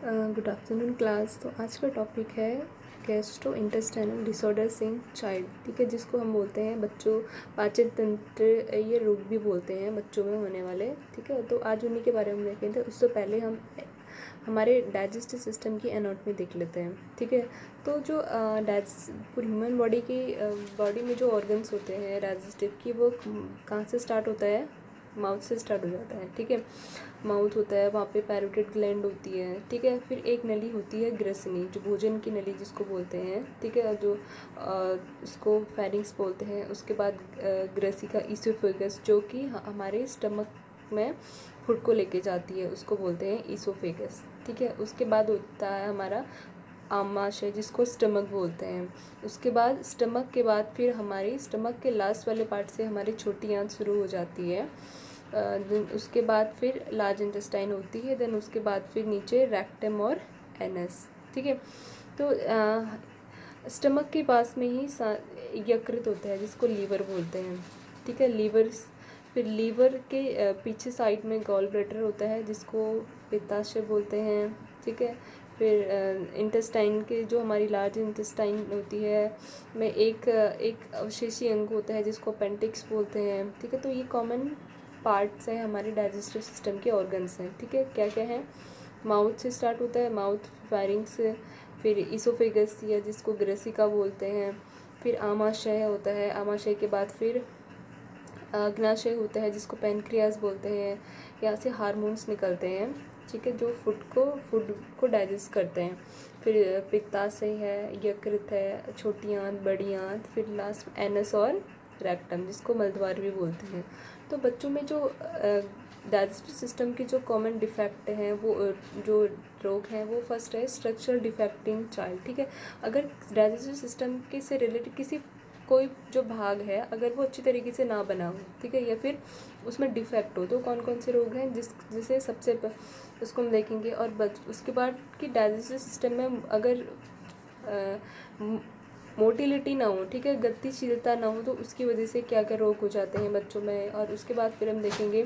Good afternoon class. तो आज का टॉपिक है gastro intestinal disorders in child. ठीक है, जिसको हम बोलते हैं बच्चों पाचन तंत्र, ये रोग भी बोलते हैं बच्चों में होने वाले। ठीक है, तो आज उन्हीं के बारे में देखेंगे। उससे पहले हम हमारे डाइजेस्टिव सिस्टम की एनाटॉमी देख लेते हैं। ठीक है, तो जो पूरी ह्यूमन बॉडी में जो ऑर्गन्स होते हैं डाइजेस्टिव की, वो कहाँ से स्टार्ट होता है? माउथ से स्टार्ट हो जाता है। ठीक है, माउथ होता है, वहाँ पे पैरोटिड ग्लैंड होती है। ठीक है, फिर एक नली होती है ग्रसनी, जो भोजन की नली जिसको बोलते हैं। ठीक है, जो उसको फेरिंग्स बोलते हैं। उसके बाद ग्रसिका ईसोफेगस, जो कि हमारे स्टमक में फूड को लेके जाती है, उसको बोलते हैं ईसोफेगस। ठीक है, उसके बाद होता है हमारा आमाशय, जिसको स्टमक बोलते हैं। उसके बाद स्टमक के बाद फिर हमारी स्टमक के लास्ट वाले पार्ट से हमारी छोटी आंत शुरू हो जाती है। देन उसके बाद फिर लार्ज इंटेस्टाइन होती है। देन उसके बाद फिर नीचे रेक्टम और एनस। ठीक है, तो स्टमक के पास में ही यकृत होता है, जिसको लीवर बोलते हैं। ठीक है, फिर लीवर के पीछे साइड में गॉल ब्लैडर होता है, जिसको पित्ताशय बोलते हैं। ठीक है, फिर इंटेस्टाइन के जो हमारी लार्ज इंटेस्टाइन होती है में एक अवशेषी अंग होता है, जिसको अपेंडिक्स बोलते हैं। ठीक है, तो ये कॉमन पार्ट्स हैं हमारे डाइजेस्टिव सिस्टम के, ऑर्गन्स हैं। ठीक है, क्या क्या है? माउथ से स्टार्ट होता है, माउथ, फेरिंग्स, फिर ईसोफेगस या जिसको ग्रसिका बोलते हैं, फिर आमाशय होता है। आमाशय के बाद फिर अग्नाशय होता है, जिसको पैनक्रियास बोलते हैं। यहाँ से हार्मोन्स निकलते हैं। ठीक है, जो फूड को डाइजेस्ट करते हैं। फिर पित्ताशय है, यकृत है, छोटी आंत, बड़ी आंत, फिर लास्ट एनस और रेक्टम, जिसको मलद्वार भी बोलते हैं। तो बच्चों में जो डाइजेस्टिव सिस्टम के जो कॉमन डिफेक्ट हैं, वो जो रोग हैं, वो फर्स्ट है स्ट्रक्चरल डिफेक्ट इन चाइल्ड। ठीक है, अगर डाइजेस्टिव सिस्टम के से रिलेटेड किसी कोई जो भाग है, अगर वो अच्छी तरीके से ना बना हो, ठीक है, या फिर उसमें डिफेक्ट हो, तो कौन कौन से रोग हैं जिसे उसको हम देखेंगे। और उसके बाद कि डाइजेस्टिव सिस्टम में अगर मोटिलिटी ना हो, ठीक है, गतिशीलता ना हो, तो उसकी वजह से क्या क्या रोग हो जाते हैं बच्चों में। और उसके बाद फिर हम देखेंगे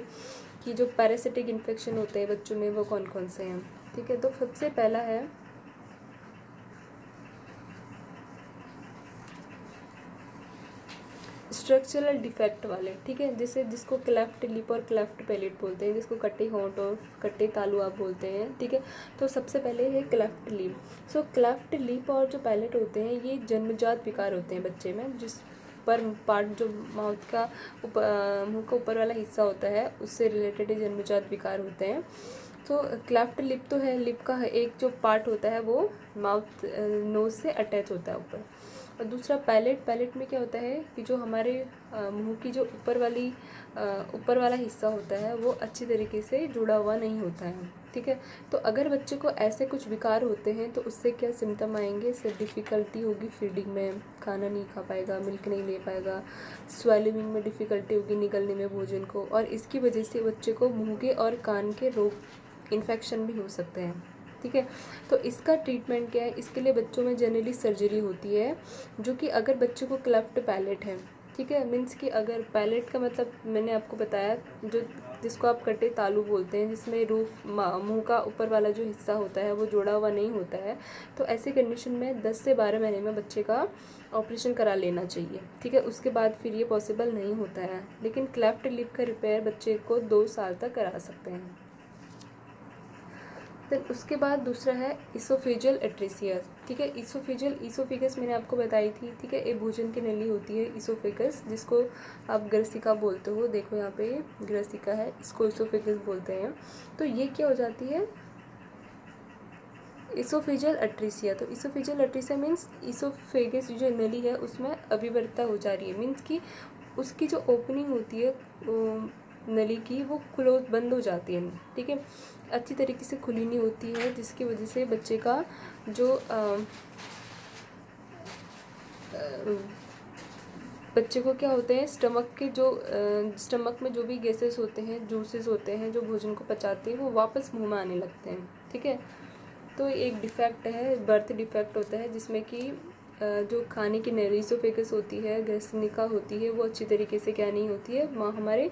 कि जो पैरासिटिक इन्फेक्शन होते हैं बच्चों में, वो कौन कौन से हैं। ठीक है, तो सबसे पहला है स्ट्रक्चरल डिफेक्ट वाले। ठीक है, जिसको क्लेफ्ट लिप और क्लेफ्ट पैलेट बोलते हैं, जिसको कट्टे होंठ और कट्टे तालु आप बोलते हैं। ठीक है, तो सबसे पहले है क्लेफ्ट लिप। सो क्लेफ्ट लिप और जो पैलेट होते हैं, ये जन्मजात विकार होते हैं बच्चे में, जिस पर पार्ट जो माउथ का मुंह का ऊपर वाला हिस्सा होता है, उससे रिलेटेड जन्मजात विकार होते हैं। तो क्लेफ्ट लिप तो है, लिप का एक जो पार्ट होता है वो माउथ नोज से अटैच होता है ऊपर। और दूसरा पैलेट में क्या होता है कि जो हमारे मुंह की जो ऊपर वाला हिस्सा होता है, वो अच्छी तरीके से जुड़ा हुआ नहीं होता है। ठीक है, तो अगर बच्चे को ऐसे कुछ विकार होते हैं, तो उससे क्या सिम्टम आएंगे? इससे डिफ़िकल्टी होगी फीडिंग में, खाना नहीं खा पाएगा, मिल्क नहीं ले पाएगा, स्वेलिंग में डिफ़िकल्टी होगी निगलने में भोजन को, और इसकी वजह से बच्चे को मुंह के और कान के रोग, इन्फेक्शन भी हो सकते हैं। ठीक है, तो इसका ट्रीटमेंट क्या है? इसके लिए बच्चों में जनरली सर्जरी होती है, जो कि अगर बच्चे को क्लेफ्ट पैलेट है, ठीक है, मीन्स कि अगर पैलेट का मतलब मैंने आपको बताया, जिसको आप कटे तालू बोलते हैं, जिसमें मुंह का ऊपर वाला जो हिस्सा होता है वो जोड़ा हुआ नहीं होता है, तो ऐसी कंडीशन में 10 से 12 महीने में बच्चे का ऑपरेशन करा लेना चाहिए। ठीक है, उसके बाद फिर ये पॉसिबल नहीं होता है। लेकिन क्लेफ्ट लिप का रिपेयर बच्चे को 2 साल तक करा सकते हैं। देन उसके बाद दूसरा है इसोफेजियल एट्रेसिया। ठीक है, ईसोफेगस मैंने आपको बताई थी। ठीक है, एक भोजन की नली होती है ईसोफेगस, जिसको आप ग्रसिका बोलते हो। देखो यहाँ पे ग्रसिका है, इसको ईसोफेगस बोलते हैं। तो ये क्या हो जाती है? Oesophageal atresia. तो इसोफेजियल एट्रेसिया मीन्स ईसोफेगस जो नली है उसमें अभिवर्ता हो जा रही है, मीन्स कि उसकी जो ओपनिंग होती है नली की, वो बंद हो जाती है। ठीक है, अच्छी तरीके से खुली नहीं होती है, जिसकी वजह से बच्चे का जो बच्चे को क्या होते हैं, स्टमक में जो भी गैसेस होते हैं, जूसेस होते हैं जो भोजन को पचाते हैं, वो वापस मुंह में आने लगते हैं। ठीक है, तो एक डिफेक्ट है, बर्थ डिफेक्ट होता है, जिसमें कि जो खाने की ईसोफेगस होती है, ग्रसनिका होती है, वो अच्छी तरीके से क्या नहीं होती है, हमारे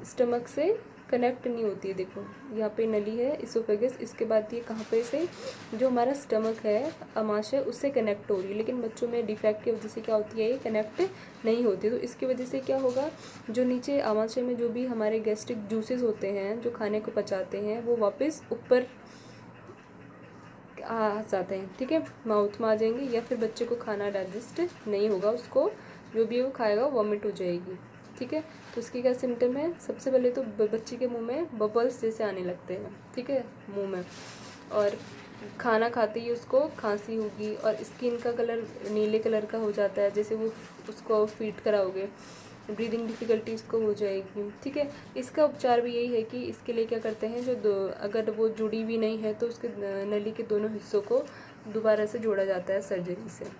स्टमक से कनेक्ट नहीं होती है। देखो यहाँ पे नली है इसोफेगस, इसके बाद ये कहाँ पे से जो हमारा स्टमक है आमाशय उससे कनेक्ट हो रही है, लेकिन बच्चों में डिफेक्ट की वजह से क्या होती है, ये कनेक्ट नहीं होती। तो इसकी वजह से क्या होगा, जो नीचे आमाशय में जो भी हमारे गैस्ट्रिक जूसेस होते हैं जो खाने को पचाते हैं वो वापस ऊपर आ जाते हैं, ठीक है, माउथ में आ जाएंगे, या फिर बच्चे को खाना डाइजेस्ट नहीं होगा, उसको जो भी वो खाएगा वॉमिट हो जाएगी, ठीक है। तो उसकी क्या सिम्टम है, सबसे पहले तो बच्चे के मुंह में बबल्स जैसे आने लगते हैं, ठीक है, मुंह में, और खाना खाते ही उसको खांसी होगी, और स्किन का कलर नीले कलर का हो जाता है, जैसे वो उसको फीड कराओगे, ब्रीदिंग डिफ़िकल्टी उसको हो जाएगी, ठीक है। इसका उपचार भी यही है कि इसके लिए क्या करते हैं, जो अगर वो जुड़ी भी नहीं है तो उसके नली के दोनों हिस्सों को दोबारा से जोड़ा जाता है सर्जरी से।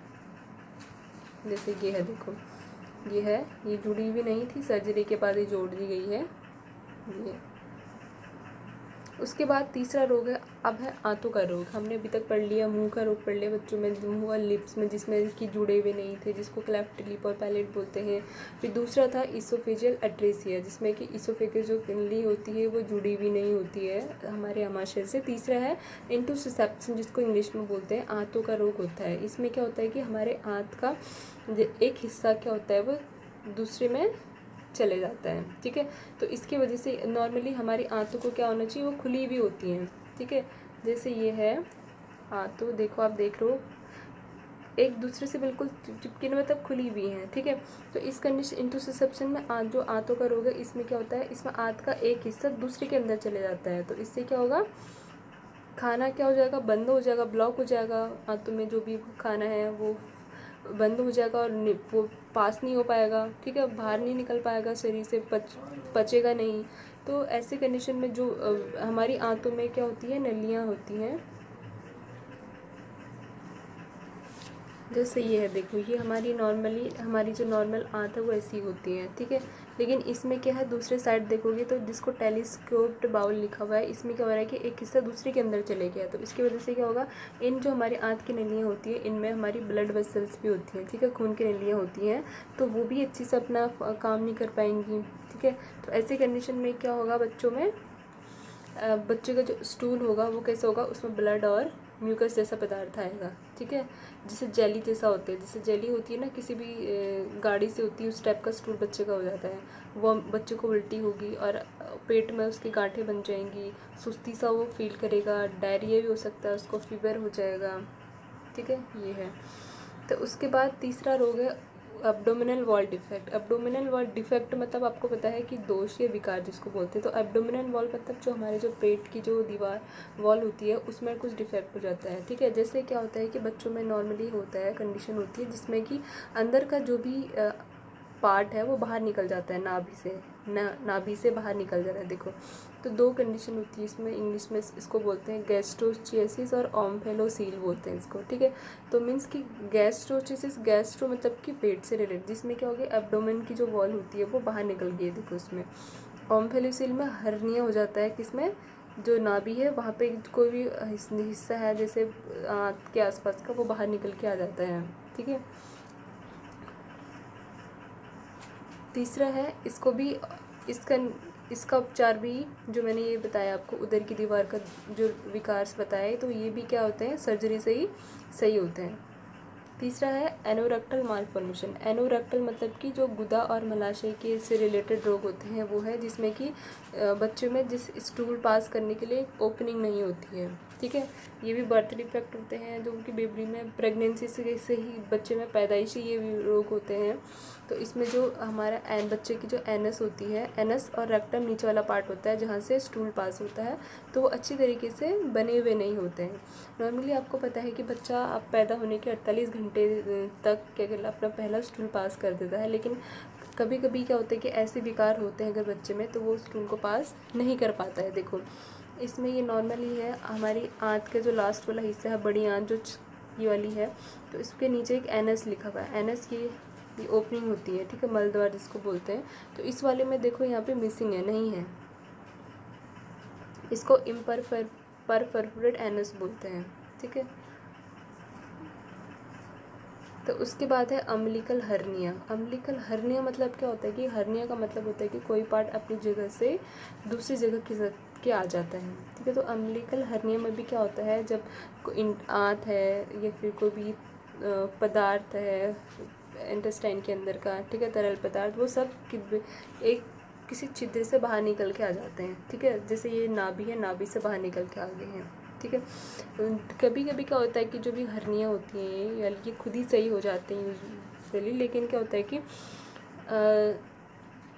जैसे ये है, देखो ये है, ये जुड़ी भी नहीं थी, सर्जरी के बाद ये जोड़ दी गई है ये। उसके बाद तीसरा रोग है, अब है आंतों का रोग। हमने अभी तक पढ़ लिया मुंह का रोग, पढ़ लिया बच्चों में मुंह और लिप्स में जिसमें कि जुड़े हुए नहीं थे, जिसको क्लेफ्ट लिप और पैलेट बोलते हैं। फिर दूसरा था इसोफेजियल एट्रेसिया, जिसमें कि इसोफेगस जो नली होती है वो जुड़ी हुई नहीं होती है हमारे आमाशय से। तीसरा है इंटुसिसेप्शन, जिसको इंग्लिश में बोलते हैं आंतों का रोग होता है। इसमें क्या होता है कि हमारे आंत का एक हिस्सा क्या होता है वो दूसरे में चले जाता है, ठीक है। तो इसकी वजह से नॉर्मली हमारी आंतों को क्या होना चाहिए, वो खुली हुई होती हैं, ठीक है। जैसे ये है आंतों, देखो आप देख रहे हो एक दूसरे से बिल्कुल चिपके मतलब खुली हुई हैं, ठीक है। तो इस कंडीशन इंटुसिसेप्शन में जो आंतों का रोग है, इसमें क्या होता है, इसमें आंत का एक हिस्सा दूसरे के अंदर चले जाता है। तो इससे क्या होगा, खाना क्या हो जाएगा, बंद हो जाएगा, ब्लॉक हो जाएगा, आंतों में जो भी खाना है वो बंद हो जाएगा और वो पास नहीं हो पाएगा, ठीक है, बाहर नहीं निकल पाएगा शरीर से, पचेगा नहीं। तो ऐसे कंडीशन में जो हमारी आंतों में क्या होती है, नलियाँ होती हैं, जैसे ये है, देखो ये हमारी नॉर्मली हमारी जो नॉर्मल आंत है वो ऐसी होती है, ठीक है। लेकिन इसमें क्या है, दूसरे साइड देखोगे तो जिसको टेलीस्कोप्ड बाउल लिखा हुआ है, इसमें क्या हो रहा है कि एक हिस्सा दूसरे के अंदर चले गया। तो इसकी वजह से क्या होगा, इन जो हमारी आंत की नलियाँ होती है इनमें हमारी ब्लड वेसल्स भी होती हैं, ठीक है, खून की नलियाँ होती हैं, तो वो भी अच्छे से अपना काम नहीं कर पाएंगी, ठीक है। तो ऐसी कंडीशन में क्या होगा, बच्चों में बच्चे का जो स्टूल होगा वो कैसा होगा, उसमें ब्लड और म्यूकस जैसा पदार्थ आएगा, ठीक है, जैसे जेली जैसा होता है, जैसे जेली होती है ना किसी भी गाड़ी से होती है, उस टाइप का स्टूल बच्चे का हो जाता है। वो बच्चे को उल्टी होगी और पेट में उसकी गांठें बन जाएंगी, सुस्ती सा वो फील करेगा, डायरिया भी हो सकता है उसको, फीवर हो जाएगा, ठीक है, ये है। तो उसके बाद तीसरा रोग है abdominal wall defect. Abdominal wall defect मतलब आपको पता है कि दोष या विकार जिसको बोलते हैं। तो एब्डोमिनल वॉल मतलब जो हमारे जो पेट की जो दीवार वॉल होती है उसमें कुछ डिफेक्ट हो जाता है, ठीक है। जैसे क्या होता है कि बच्चों में नॉर्मली होता है, कंडीशन होती है जिसमें कि अंदर का जो भी पार्ट है वो बाहर निकल जाता है, नाभि से नाभि से बाहर निकल जाता है। देखो तो दो कंडीशन होती है इसमें, इंग्लिश में इसको बोलते हैं गैस्ट्रोचियासिस और ओम्फेलोसील बोलते हैं इसको, ठीक है। तो मीन्स कि गैस्ट्रोचियासिस, गैस्ट्रो मतलब कि पेट से रिलेटेड, जिसमें क्या हो गया, एब्डोमेन की जो वॉल होती है वो बाहर निकल गई है, देखो उसमें। ओम्फेलोसील में हर्निया हो जाता है, किसमें, जो नाभि है वहाँ पे कोई भी हिस्सा है जैसे आँत के आसपास का वो बाहर निकल के आ जाता है, ठीक है। तीसरा है, इसको भी इसका उपचार भी जो मैंने ये बताया आपको, उदर की दीवार का जो विकार बताया, तो ये भी क्या होते हैं, सर्जरी से ही सही होते हैं। तीसरा है एनोरेक्टल मालफॉर्मेशन। एनोरेक्टल मतलब कि जो गुदा और मलाशय के से रिलेटेड रोग होते हैं वो है, जिसमें कि बच्चों में जिस स्टूल पास करने के लिए ओपनिंग नहीं होती है, ठीक है। ये भी बर्थ डिफेक्ट होते हैं जो उनकी बेबी में प्रेगनेंसी से ही बच्चे में पैदाइशी ये भी रोग होते हैं। तो इसमें जो हमारा बच्चे की जो एनस होती है, एनस और रेक्टम नीचे वाला पार्ट होता है जहाँ से स्टूल पास होता है, तो वो अच्छी तरीके से बने हुए नहीं होते हैं। नॉर्मली आपको पता है कि बच्चा आप पैदा होने के 48 घंटे तक क्या कहला अपना पहला स्टूल पास कर देता है, लेकिन कभी कभी क्या होता है कि ऐसे विकार होते हैं अगर बच्चे में, तो वो स्टूल को पास नहीं कर पाता है। देखो इसमें ये नॉर्मली है, हमारी आंत का जो लास्ट वाला हिस्सा है, बड़ी आंत जो ये वाली है, तो इसके नीचे एक एनस लिखा हुआ है, एनस की ये ओपनिंग होती है, ठीक है, मलद्वार जिसको बोलते हैं। तो इस वाले में देखो यहाँ पे मिसिंग है, नहीं है, इसको परफोरेट एनस बोलते हैं, ठीक है। तो उसके बाद है अम्बिलिकल हर्निया। अम्बिलिकल हर्निया मतलब क्या होता है कि हर्निया का मतलब होता है कि कोई पार्ट अपनी जगह से दूसरी जगह के आ जाता है, ठीक है। तो अम्बिलिकल हर्निया में भी क्या होता है, जब आंत है या फिर कोई भी पदार्थ है इंटेस्टाइन के अंदर का, ठीक है, तरल पदार्थ, वो सब एक किसी छिद्र से बाहर निकल के आ जाते हैं, ठीक है। जैसे ये नाभि है, नाभि से बाहर निकल के आ गए हैं, ठीक है। कभी कभी क्या होता है कि जो भी हर्नियाँ होती हैं या ये खुद ही सही हो जाते हैं यूजुअली, लेकिन क्या होता है कि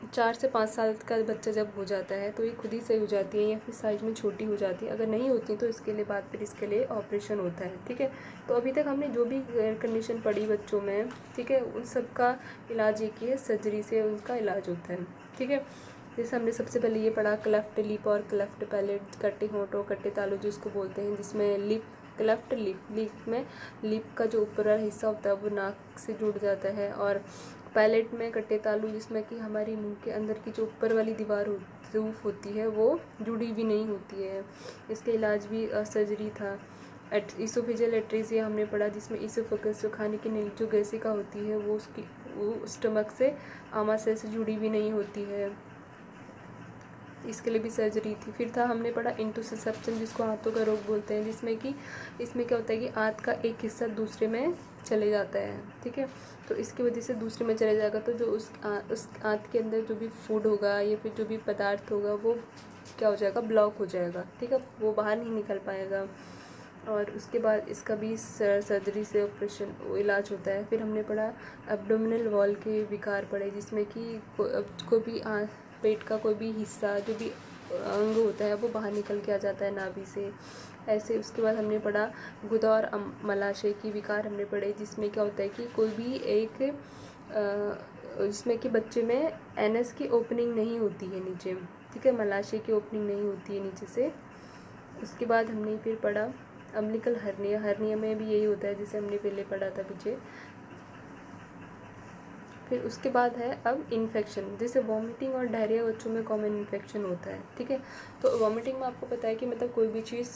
4 से 5 साल का बच्चा जब हो जाता है तो ये खुद ही सही हो जाती है या फिर साइज में छोटी हो जाती है। अगर नहीं होती तो इसके लिए फिर इसके लिए ऑपरेशन होता है, ठीक है। तो अभी तक हमने जो भी कंडीशन पढ़ी बच्चों में, ठीक है, उन सब का इलाज एक ही है, सर्जरी से उनका इलाज होता है, ठीक है। जैसे हमने सबसे पहले ये पढ़ा क्लेफ्ट लिप और क्लेफ्ट पैलेट, कट्टे होंठ और कट्टे तालु जिसको बोलते हैं, जिसमें लिप क्लेफ्ट लिप में लिप का जो ऊपर वाला हिस्सा होता है वो नाक से जुड़ जाता है, और पैलेट में कट्टे तालु जिसमें कि हमारी मुंह के अंदर की जो ऊपर वाली दीवार रूफ होती है वो जुड़ी भी नहीं होती है। इसके इलाज भी सर्जरी था। इसोफेजियल एट्रेसिया हमने पढ़ा, जिसमें इसोफेगस जो खाने की नली जो गैसिका होती है वो स्टमक से आमाशय से जुड़ी भी नहीं होती है, इसके लिए भी सर्जरी थी। फिर था हमने पढ़ा इंटुसिसेप्शन जिसको आंतों का रोग बोलते हैं, जिसमें कि इसमें क्या होता है कि आंत का एक हिस्सा दूसरे में चले जाता है, ठीक है। तो इसकी वजह से दूसरे में चले जाएगा तो जो उस आंत के अंदर जो भी फूड होगा या फिर जो भी पदार्थ होगा वो क्या हो जाएगा, ब्लॉक हो जाएगा, ठीक है, वो बाहर नहीं निकल पाएगा। और उसके बाद इसका भी सर्जरी से ऑपरेशन इलाज होता है। फिर हमने पढ़ा एब्डोमिनल वॉल के विकार पढ़े, जिसमें कि कोई भी पेट का कोई भी हिस्सा जो भी अंग होता है वो बाहर निकल के आ जाता है नाभि से, ऐसे। उसके बाद हमने पढ़ा गुदा और मलाशय की विकार हमने पढ़े, जिसमें क्या होता है कि कोई भी एक जिसमें कि बच्चे में एनएस की ओपनिंग नहीं होती है नीचे, ठीक है, मलाशय की ओपनिंग नहीं होती है नीचे से। उसके बाद हमने फिर पढ़ा अम्बिलिकल हर्निया। हर्निया में भी यही होता है जैसे हमने पहले पढ़ा था पीछे। फिर उसके बाद है अब इन्फेक्शन, जैसे वॉमिटिंग और डायरिया बच्चों में कॉमन इन्फेक्शन होता है, ठीक है। तो वॉमिटिंग में आपको पता है कि मतलब कोई भी चीज़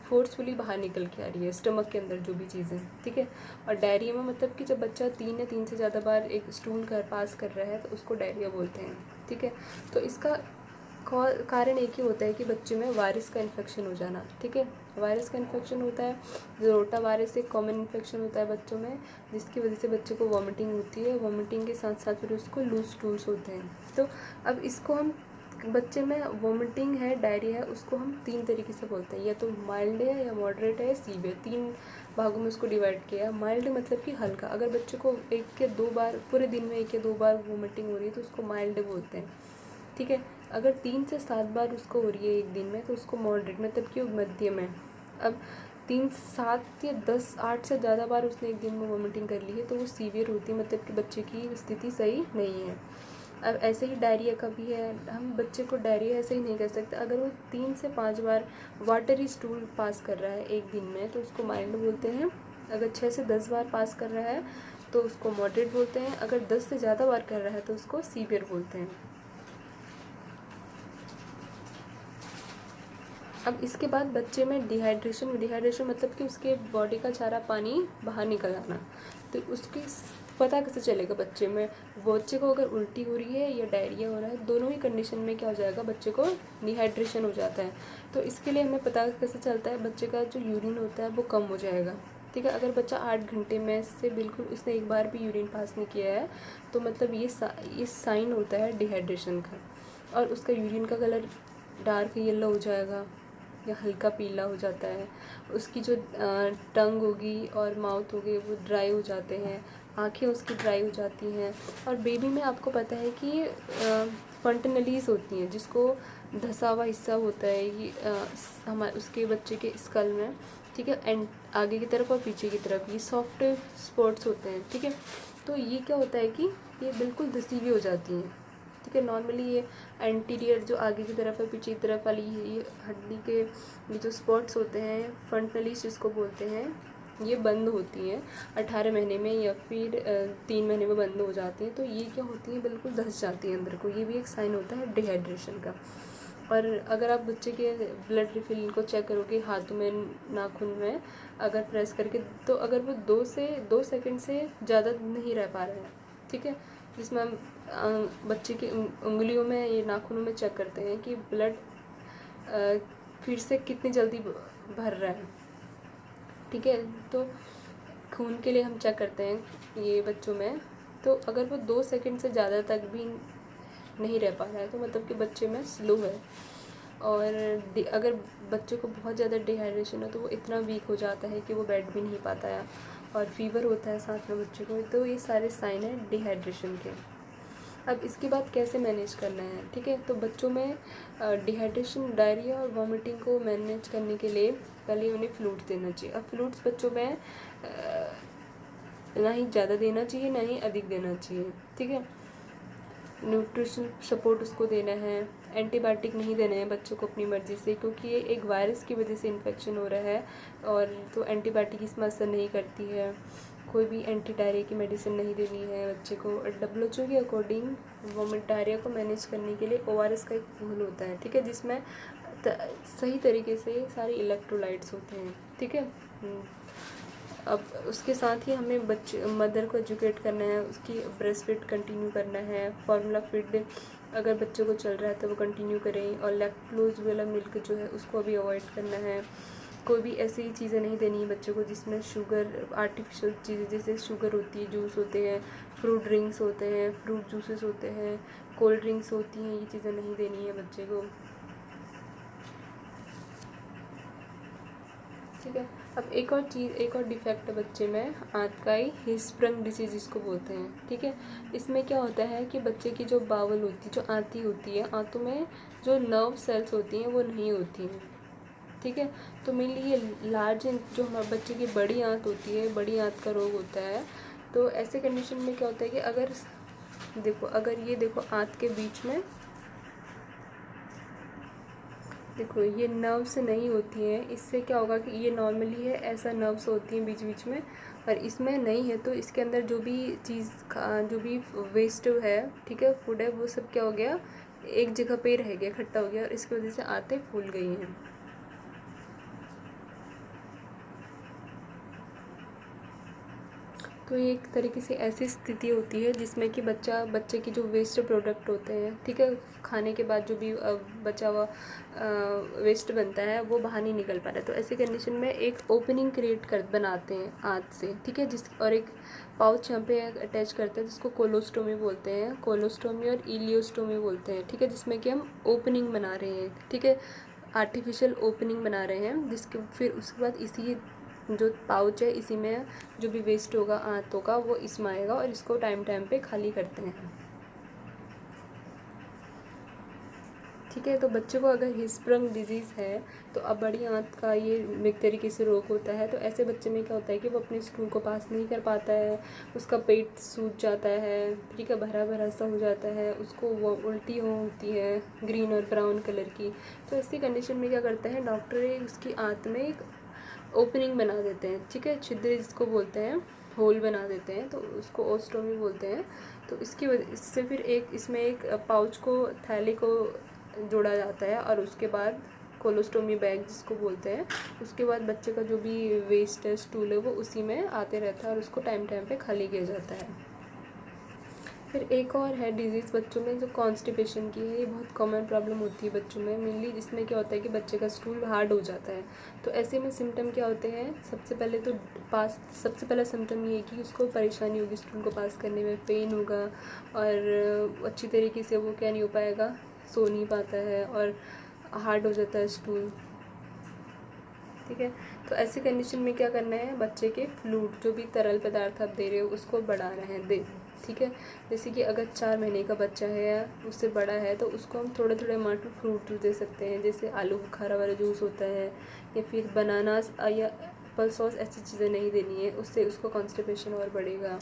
फोर्सफुली बाहर निकल के आ रही है स्टमक के अंदर जो भी चीज़ें, ठीक है। और डायरिया में मतलब कि जब बच्चा 3 या 3 से ज़्यादा बार एक स्टूल पास कर रहा है तो उसको डायरिया बोलते हैं, ठीक है। तो इसका कारण एक ही होता है कि बच्चे में वायरस का इन्फेक्शन हो जाना, ठीक है। वायरस का इन्फेक्शन होता है, जो रोटा वायरस एक कॉमन इन्फेक्शन होता है बच्चों में, जिसकी वजह से बच्चे को वॉमिटिंग होती है। वॉमिटिंग के साथ साथ फिर उसको लूज स्टूल्स होते हैं। तो अब इसको हम बच्चे में वॉमिटिंग है, डायरिया है, उसको हम 3 तरीके से बोलते हैं, या तो माइल्ड है या मॉडरेट है या सीवियर। 3 भागों में उसको डिवाइड किया है। माइल्ड मतलब कि हल्का, अगर बच्चे को 1 या 2 बार पूरे दिन में 1 या 2 बार वॉमिटिंग हो रही है तो उसको माइल्ड बोलते हैं, ठीक है। अगर 3 से 7 बार उसको हो रही है एक दिन में तो उसको मॉडरेट मतलब कि मध्यम है। अब 3, 7 या 10, 8 से ज़्यादा बार उसने एक दिन में वॉमिटिंग कर ली है तो वो सीवियर होती है, मतलब कि बच्चे की स्थिति सही नहीं है। अब ऐसे ही डायरिया का भी है, हम बच्चे को डायरिया ऐसे ही नहीं कर सकते। अगर वो 3 से 5 बार वाटरी स्टूल पास कर रहा है एक दिन में तो उसको माइल्ड बोलते हैं। अगर 6 से 10 बार पास कर रहा है तो उसको मॉडरेट बोलते हैं। अगर 10 से ज़्यादा बार कर रहा है तो उसको सीवियर बोलते हैं। अब इसके बाद बच्चे में डिहाइड्रेशन मतलब कि उसके बॉडी का सारा पानी बाहर निकल आना। तो उसकी पता कैसे चलेगा बच्चे में, बच्चे को अगर उल्टी हो रही है या डायरिया हो रहा है, दोनों ही कंडीशन में क्या हो जाएगा, बच्चे को डिहाइड्रेशन हो जाता है। तो इसके लिए हमें पता कैसे चलता है, बच्चे का जो यूरिन होता है वो कम हो जाएगा, ठीक है। अगर बच्चा 8 घंटे में से बिल्कुल उसने एक बार भी यूरिन पास नहीं किया है तो मतलब ये साइन होता है डिहाइड्रेशन का। और उसका यूरिन का कलर डार्क येलो हो जाएगा या हल्का पीला हो जाता है। उसकी जो टंग होगी और माउथ होगी वो ड्राई हो जाते हैं, आंखें उसकी ड्राई हो जाती हैं। और बेबी में आपको पता है कि फंटनलीज होती हैं, जिसको धसा हुआ हिस्सा होता है ये हमारे उसके बच्चे के स्कल में, ठीक है, एंड आगे की तरफ और पीछे की तरफ ये सॉफ्ट स्पॉट्स होते हैं, ठीक है। तो ये क्या होता है कि ये बिल्कुल धसी हुई हो जाती हैं, ठीक है। नॉर्मली ये एंटीरियर जो आगे की तरफ है पीछे की तरफ वाली ये हड्डी के ये जो स्पॉट्स होते हैं फंटनलीज जिसको बोलते हैं, ये बंद होती हैं 18 महीने में या फिर 3 महीने में बंद हो जाती हैं। तो ये क्या होती हैं, बिल्कुल धस जाती हैं अंदर को। ये भी एक साइन होता है डिहाइड्रेशन का। और अगर आप बच्चे के ब्लड रिफिल को चेक करोगे हाथों में, नाखून में अगर प्रेस करके, तो अगर वो 2 सेकंड से ज़्यादा नहीं रह पा रहे हैं, ठीक है, जिसमें हम बच्चे की उंगलियों में, ये नाखूनों में चेक करते हैं कि ब्लड फिर से कितनी जल्दी भर रहा है, ठीक है। तो खून के लिए हम चेक करते हैं ये बच्चों में, तो अगर वो 2 सेकंड से ज़्यादा तक भी नहीं रह पा रहा है तो मतलब कि बच्चे में स्लो है। और अगर बच्चे को बहुत ज़्यादा डिहाइड्रेशन है तो वो इतना वीक हो जाता है कि वो बैठ भी नहीं पाता है, और फीवर होता है साथ में बच्चे को। तो ये सारे साइन हैं डिहाइड्रेशन के। अब इसके बाद कैसे मैनेज करना है, ठीक है। तो बच्चों में डिहाइड्रेशन, डायरिया और वॉमिटिंग को मैनेज करने के लिए पहले उन्हें फ्लूइड्स देना चाहिए। अब फ्लूइड्स बच्चों में ना ही ज़्यादा देना चाहिए ना ही अधिक देना चाहिए, ठीक है। न्यूट्रिशन सपोर्ट उसको देना है। एंटीबायोटिक नहीं देने हैं बच्चों को अपनी मर्ज़ी से, क्योंकि ये एक वायरस की वजह से इन्फेक्शन हो रहा है, और तो एंटीबायोटिक इसमें असर नहीं करती है। कोई भी एंटी डायरिया की मेडिसिन नहीं देनी है बच्चे को। WHO के अकॉर्डिंग वोमिट डायरिया को मैनेज करने के लिए ORS का एक घोल होता है, ठीक है, जिसमें सही तरीके से सारे इलेक्ट्रोलाइट्स होते हैं, ठीक है। अब उसके साथ ही हमें बच्चे मदर को एजुकेट करना है, उसकी ब्रेस्ट फीड कंटिन्यू करना है। फार्मूला फीड अगर बच्चों को चल रहा है तो वो कंटिन्यू करें, और लैक्टोज वाला मिल्क जो है उसको भी अवॉइड करना है। कोई भी ऐसी चीज़ें नहीं देनी है बच्चों को जिसमें शुगर, आर्टिफिशियल चीज़ें जैसे शुगर होती है, जूस होते हैं, फ्रूट ड्रिंक्स होते हैं, फ्रूट जूसेस होते हैं, कोल्ड ड्रिंक्स होती हैं, ये चीज़ें नहीं देनी है बच्चे को, ठीक है। अब एक और चीज़, एक और डिफेक्ट है बच्चे में आंत का ही, हिस्प्रंग डिसीज जिसको बोलते हैं, ठीक है। इसमें क्या होता है कि बच्चे की जो बावल होती है, जो आंती होती है, आंतों में जो नर्व सेल्स होती हैं वो नहीं होती हैं, ठीक है। तो मेनली ये लार्ज, जो हमारे बच्चे की बड़ी आंत होती है, बड़ी आंत का रोग होता है। तो ऐसे कंडीशन में क्या होता है कि अगर देखो, अगर ये देखो आंत के बीच में देखो ये नर्व्स नहीं होती हैं, इससे क्या होगा कि ये नॉर्मली है ऐसा नर्व्स होती हैं बीच बीच में, और इसमें नहीं है, तो इसके अंदर जो भी चीज़ जो भी वेस्ट है, ठीक है, फूड है, वो सब क्या हो गया, एक जगह पे ही रह गया, इकट्ठा हो गया, और इसकी वजह से आंतें फूल गई हैं। तो ये एक तरीके से ऐसी स्थिति होती है जिसमें कि बच्चे की जो वेस्ट प्रोडक्ट होते हैं, ठीक है, खाने के बाद जो भी बचा हुआ वेस्ट बनता है वो बाहर नहीं निकल पा रहा है। तो ऐसी कंडीशन में एक ओपनिंग क्रिएट कर बनाते हैं आंत से, ठीक है, जिस और एक पाउच यहाँ पे अटैच करते हैं जिसको कोलोस्टोमी बोलते हैं, कोलोस्टोमी और इलियोस्टोमी बोलते हैं, ठीक है, जिसमें कि हम ओपनिंग बना रहे हैं, ठीक है, आर्टिफिशियल ओपनिंग बना रहे हैं, जिसके फिर उसके बाद इसी जो पाउच है इसी में जो भी वेस्ट होगा आंतों का वो इसमें आएगा, और इसको टाइम टाइम पे खाली करते हैं, ठीक है। तो बच्चे को अगर हिस्प्रंग डिजीज़ है तो अब बड़ी आंत का ये एक तरीके से रोग होता है, तो ऐसे बच्चे में क्या होता है कि वो अपने स्टूल को पास नहीं कर पाता है, उसका पेट सूज जाता है, ठीक है, भरा भरा सा हो जाता है, उसको वो उल्टी होती है ग्रीन और ब्राउन कलर की। तो ऐसी कंडीशन में क्या करते हैं डॉक्टर, उसकी आंत में एक ओपनिंग बना देते हैं, ठीक है, छिद्र जिसको बोलते हैं, होल बना देते हैं, तो उसको ओस्टोमी बोलते हैं। तो इसकी वजह इससे फिर एक इसमें एक पाउच को, थैली को जोड़ा जाता है, और उसके बाद कोलोस्टोमी बैग जिसको बोलते हैं, उसके बाद बच्चे का जो भी वेस्ट है, स्टूल है, वो उसी में आते रहता है, और उसको टाइम टाइम पे खाली किया जाता है। फिर एक और है डिजीज़ बच्चों में जो कॉन्स्टिपेशन की है, ये बहुत कॉमन प्रॉब्लम होती है बच्चों में मेनली, जिसमें क्या होता है कि बच्चे का स्टूल हार्ड हो जाता है। तो ऐसे में सिम्टम क्या होते हैं, सबसे पहला सिम्टम ये है कि उसको परेशानी होगी स्टूल को पास करने में, पेन होगा, और अच्छी तरीके से वो क्या नहीं हो पाएगा, सो नहीं पाता है, और हार्ड हो जाता है स्टूल, ठीक है। तो ऐसी कंडीशन में क्या करना है, बच्चे के फ्लूइड जो भी तरल पदार्थ आप दे रहे हो उसको बढ़ाना है, ठीक है। जैसे कि अगर 4 महीने का बच्चा है या उससे बड़ा है तो उसको हम थोड़े थोड़े अमाउंट में फ्रूट जूस दे सकते हैं, जैसे आलू बुखारा वाला जूस होता है, या फिर बनानास या एप्पल सॉस, ऐसी चीज़ें नहीं देनी है, उससे उसको कॉन्स्टिपेशन और बढ़ेगा।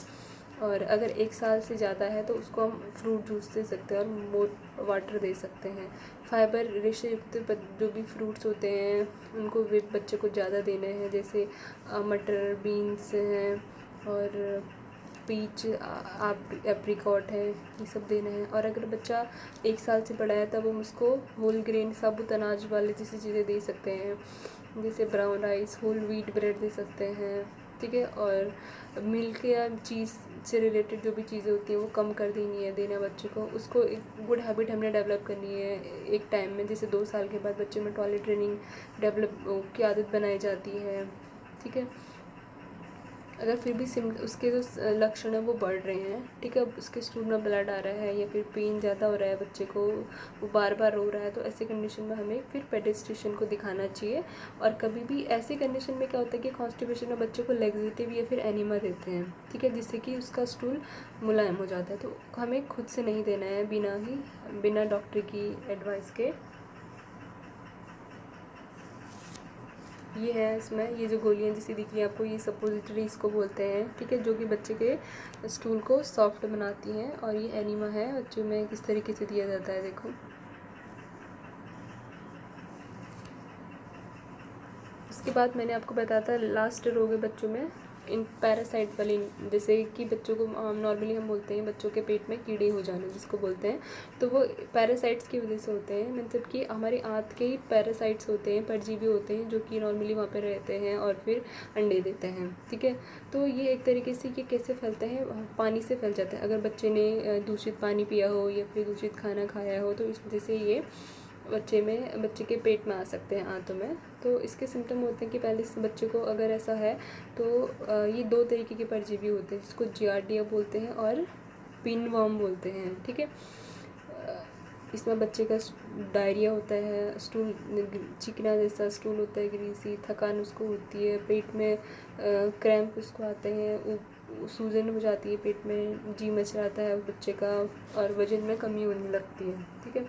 और अगर 1 साल से ज़्यादा है तो उसको हम फ्रूट जूस दे सकते हैं और मोर वाटर दे सकते हैं। फाइबर रेशे युक्त जो भी फ्रूट्स होते हैं उनको वे बच्चे को ज़्यादा देने हैं, जैसे मटर, बीन्स हैं, और पीच, आप एप्रिकॉट है, ये सब देना है। और अगर बच्चा 1 साल से बड़ा है तब हम उसको होल ग्रेन साबुत अनाज वाले जैसी चीज़ें दे सकते हैं, जैसे brown rice, whole wheat bread दे सकते हैं, ठीक है। और मिल्क या चीज़ से रिलेटेड जो भी चीज़ें होती हैं वो कम कर देनी है देना बच्चे को। उसको एक गुड हैबिट हमने डेवलप करनी है एक टाइम में, जैसे 2 साल के बाद बच्चे में टॉयलेट ट्रेनिंग डेवलप की आदत बनाई जाती है, ठीक है। अगर फिर भी उसके जो लक्षण हैं वो बढ़ रहे हैं, ठीक है, उसके स्टूल में ब्लड आ रहा है या फिर पेन ज़्यादा हो रहा है बच्चे को, वो बार बार रो रहा है, तो ऐसे कंडीशन में हमें फिर पेडियाट्रिशियन को दिखाना चाहिए। और कभी भी ऐसी कंडीशन में क्या होता है कि कॉन्स्टिपेशन में बच्चे को लैक्सेटिव या फिर एनिमा देते हैं, ठीक है, जिससे कि उसका स्टूल मुलायम हो जाता है। तो हमें खुद से नहीं देना है बिना डॉक्टर की एडवाइस के। ये है इसमें, ये जो गोलियां जैसी दिख रही है आपको, ये सपोजिटरी इसको बोलते हैं, ठीक है, जो कि बच्चे के स्टूल को सॉफ्ट बनाती हैं। और ये एनिमा है बच्चों में किस तरीके से दिया जाता है, देखो। उसके बाद मैंने आपको बताया था लास्ट रोग है बच्चों में इन पैरासाइट वाली, जैसे कि बच्चों को नॉर्मली हम बोलते हैं बच्चों के पेट में कीड़े हो जाने जिसको बोलते हैं, तो वो पैरासाइट्स की वजह से होते हैं। मतलब कि हमारे आंत के ही पैरासाइट्स होते हैं, परजीवी होते हैं, जो कि नॉर्मली वहाँ पे रहते हैं और फिर अंडे देते हैं, ठीक है। तो ये एक तरीके से ये कैसे फैलते हैं, पानी से फैल जाते हैं। अगर बच्चे ने दूषित पानी पिया हो या फिर दूषित खाना खाया हो तो इस वजह से ये बच्चे के पेट में आ सकते हैं, आंतों में। तो इसके सिम्टम होते हैं कि पहले इस बच्चे को अगर ऐसा है तो ये 2 तरीके के परजीवी होते हैं, जिसको जियार्डिया बोलते हैं और पिनवर्म बोलते हैं, ठीक है। इसमें बच्चे का डायरिया होता है, स्टूल चिकना जैसा स्टूल होता है, ग्रीसी, थकान उसको होती है, पेट में क्रैम्प उसको आते हैं, सूजन हो जाती है पेट में, जी मचलाता है बच्चे का, और वजन में कमी होने लगती है, ठीक है।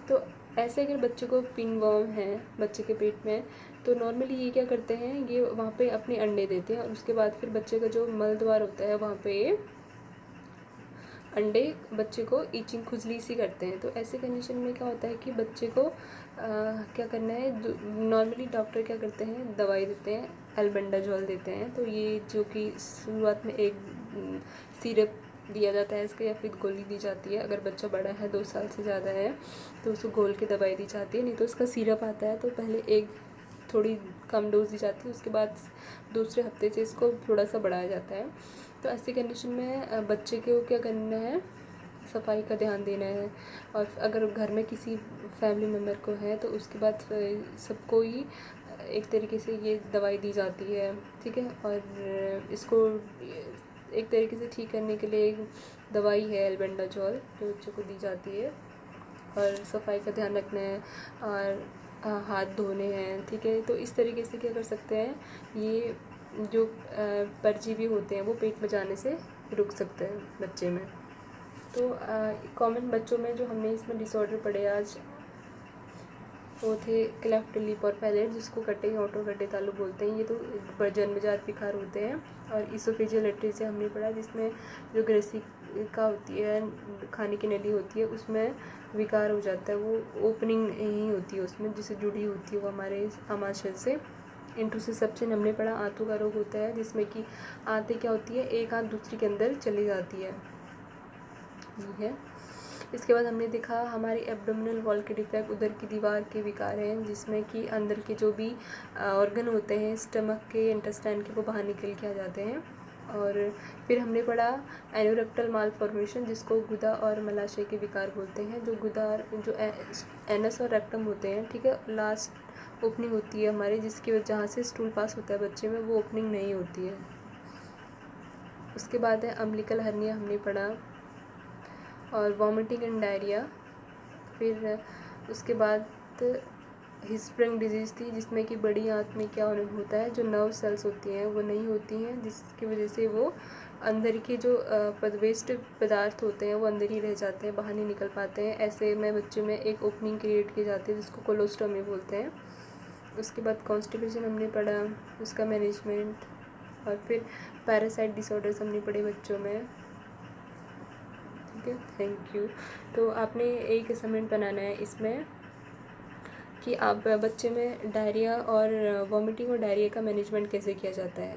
तो ऐसे अगर बच्चे को पिनवर्म है बच्चे के पेट में, तो नॉर्मली ये क्या करते हैं, ये वहाँ पे अपने अंडे देते हैं और उसके बाद फिर बच्चे का जो मल द्वार होता है वहाँ पे ये अंडे बच्चे को ईचिंग खुजली सी करते हैं। तो ऐसे कंडीशन में क्या होता है कि बच्चे को क्या करना है, नॉर्मली डॉक्टर क्या करते हैं, दवाई देते हैं, एल्बेंडाजोल देते हैं। तो ये जो कि शुरुआत में एक सिरप दिया जाता है इसका, या फिर गोली दी जाती है। अगर बच्चा बड़ा है 2 साल से ज़्यादा है तो उसको घोल के दवाई दी जाती है, नहीं तो उसका सिरप आता है। तो पहले एक थोड़ी कम डोज दी जाती है, उसके बाद दूसरे हफ्ते से इसको थोड़ा सा बढ़ाया जाता है। तो ऐसी कंडीशन में बच्चे को क्या करना है, सफाई का ध्यान देना है। और अगर घर में किसी फैमिली मेम्बर को है तो उसके बाद सबको ही एक तरीके से ये दवाई दी जाती है, ठीक है। और इसको एक तरीके से ठीक करने के लिए एक दवाई है एल्बेंडाजोल, जो बच्चों को दी जाती है। और सफाई का ध्यान रखना है और हाथ धोने हैं, ठीक है। तो इस तरीके से क्या कर सकते हैं, ये जो परजीवी होते हैं वो पेट में जाने से रुक सकते हैं बच्चे में। तो कॉमन बच्चों में जो हमने इसमें डिसऑर्डर पढ़े आज, वो थे क्लेफ्ट लिप और पैलेट, जिसको कटे ऑटो कटे तालु बोलते हैं। ये तो जन्मजात विकार होते हैं। और इसोफेजियल एट्रेसिया हमने पढ़ा, जिसमें जो ग्रेसिका होती है, खाने की नली होती है, उसमें विकार हो जाता है, वो ओपनिंग नहीं होती है उसमें, जिससे जुड़ी होती है वो हमारे आमाशय से। इंट्रूसिव हमने पढ़ा, आंतों का रोग होता है, जिसमें कि आंतें क्या होती है, एक आंत दूसरी के अंदर चली जाती है, ये है। इसके बाद हमने देखा हमारी एब्डोमिनल वॉल के डिफेक्ट, उदर की दीवार के विकार हैं, जिसमें कि अंदर के जो भी ऑर्गन होते हैं स्टमक के, इंटेस्टाइन के, वो बाहर निकल के आ जाते हैं। और फिर हमने पढ़ा एनोरेक्टल मालफॉर्मेशन, जिसको गुदा और मलाशय के विकार बोलते हैं। जो एनस और रेक्टम होते हैं, ठीक है, लास्ट ओपनिंग होती है हमारी, जिसकी जहाँ से स्टूल पास होता है बच्चे में, वो ओपनिंग नहीं होती है। उसके बाद है अम्बिलिकल हर्निया हमने पढ़ा, और वॉमिटिंग एंड डायरिया। फिर उसके बाद हिस्प्रिंग डिजीज़ थी, जिसमें कि बड़ी आंत में क्या होता है, जो नर्व सेल्स होती हैं वो नहीं होती हैं, जिसकी वजह से वो अंदर के जो वेस्ट पदार्थ होते हैं वो अंदर ही रह जाते हैं, बाहर नहीं निकल पाते हैं। ऐसे में बच्चे में एक ओपनिंग क्रिएट की जाती है, जिसको कोलोस्टोमी बोलते हैं। उसके बाद कॉन्स्टिपेशन हमने पढ़ा, उसका मैनेजमेंट। और फिर पैरासाइट डिसऑर्डर्स हमने पढ़े बच्चों में, ठीक है। Thank you. तो आपने एक असाइनमेंट बनाना है इसमें कि आप बच्चे में डायरिया और वॉमिटिंग और डायरिया का मैनेजमेंट कैसे किया जाता है।